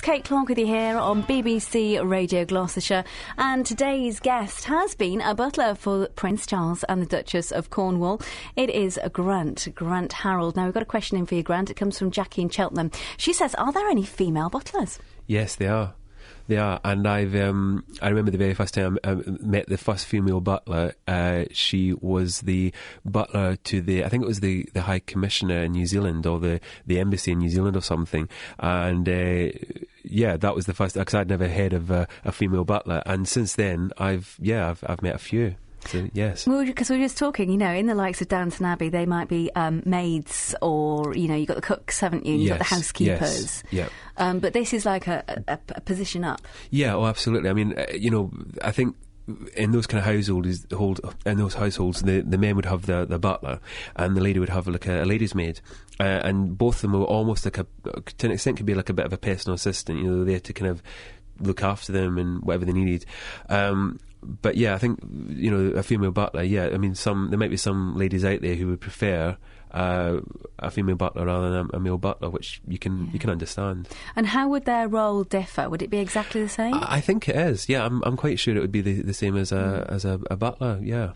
Kate Clark with you here on BBC Radio Gloucestershire, and today's guest has been a butler for Prince Charles and the Duchess of Cornwall. It is Grant Harrold. Now, we've got a question in for you, Grant. It comes from Jackie in Cheltenham. She says, are there any female butlers? Yes, they are. They are, and I remember the very first time I met the first female butler. She was the butler to I think it was the High Commissioner in New Zealand, or the embassy in New Zealand or something. And that was the first, because I'd never heard of a female butler. And since then, I've met a few. So, yes. Well, because we were just talking, in the likes of Downton Abbey, they might be maids, or, you've got the cooks, haven't you? You've got the housekeepers. Yes, yeah. But this is like a position up. Yeah, absolutely. I mean, I think in those kind of households, the men would have the butler, and the lady would have like a lady's maid. And both of them were almost like to an extent, could be like a bit of a personal assistant. They're there to kind of look after them and whatever they needed. But yeah, I think a female butler. Yeah, I mean, there might be some ladies out there who would prefer a female butler rather than a male butler, which you can understand. And how would their role differ? Would it be exactly the same? I think it is. Yeah, I'm quite sure it would be the same as a butler. Yeah.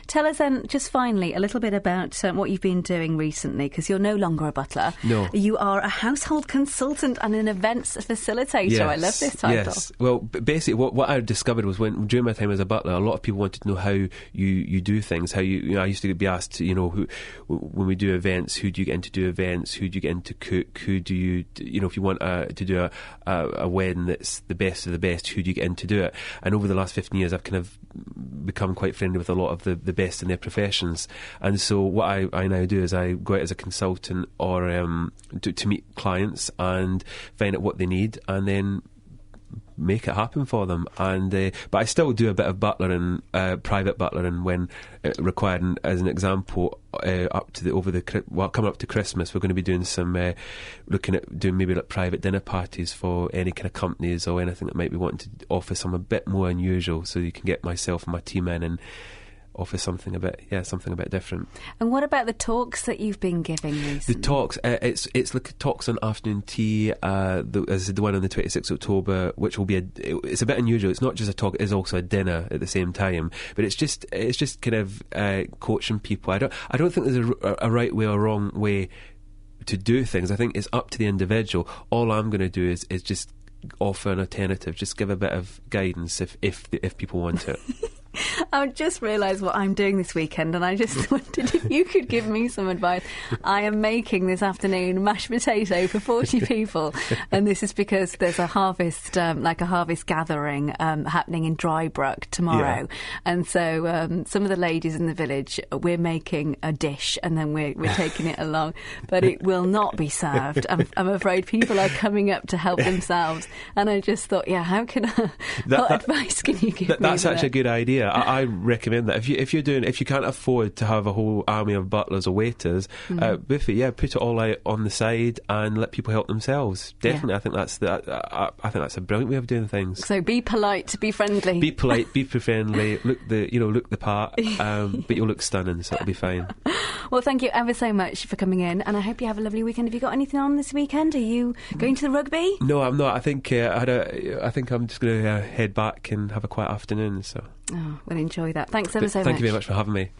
Tell us then, just finally, a little bit about what you've been doing recently, because you're no longer a butler. No. You are a household consultant and an events facilitator. Yes, I love this title. Yes. Well, basically, what I discovered was during my time as a butler, a lot of people wanted to know how you do things. How I used to be asked, when we do events, who do you get in to do events? Who do you get in to cook? Who do you, if you want to do a wedding that's the best of the best, who do you get in to do it? And over the last 15 years, I've kind of become quite friendly with a lot of the best in their professions, and so what I now do is I go out as a consultant or to meet clients and find out what they need and then make it happen for them. And but I still do a bit of butlering, private butlering when required. And as an example, coming up to Christmas, we're going to be doing some looking at doing maybe like private dinner parties for any kind of companies or anything that might be wanting to offer something a bit more unusual, so you can get myself and my team in and offer something a bit different. And what about the talks that you've been giving recently? The talks, it's like talks on afternoon tea. There's the one on the 26th of October, which will be it's a bit unusual. It's not just a talk; it is also a dinner at the same time. But it's just kind of coaching people. I don't think there's a right way or wrong way to do things. I think it's up to the individual. All I'm going to do is just offer an alternative, just give a bit of guidance if people want it. I just realised what I'm doing this weekend, and I just wondered if you could give me some advice. I am making this afternoon mashed potato for 40 people, and this is because there's a harvest, like a harvest gathering happening in Drybrook tomorrow. Yeah. And so some of the ladies in the village, we're making a dish, and then we're taking it along, but it will not be served. I'm afraid people are coming up to help themselves, and I just thought, how can what advice can you give me? That's such a good idea. I recommend that if you can't afford to have a whole army of butlers or waiters, put it all out on the side and let people help themselves. Definitely, yeah. I think that's a brilliant way of doing things. So be polite, be friendly. Be polite, be friendly. Look the part, but you'll look stunning, so it'll be fine. Well, thank you ever so much for coming in, and I hope you have a lovely weekend. Have you got anything on this weekend? Are you going to the rugby? No, I'm not. I think I think I'm just going to head back and have a quiet afternoon. So. Oh, we'll enjoy that. Thanks ever so much. Thank you very much for having me.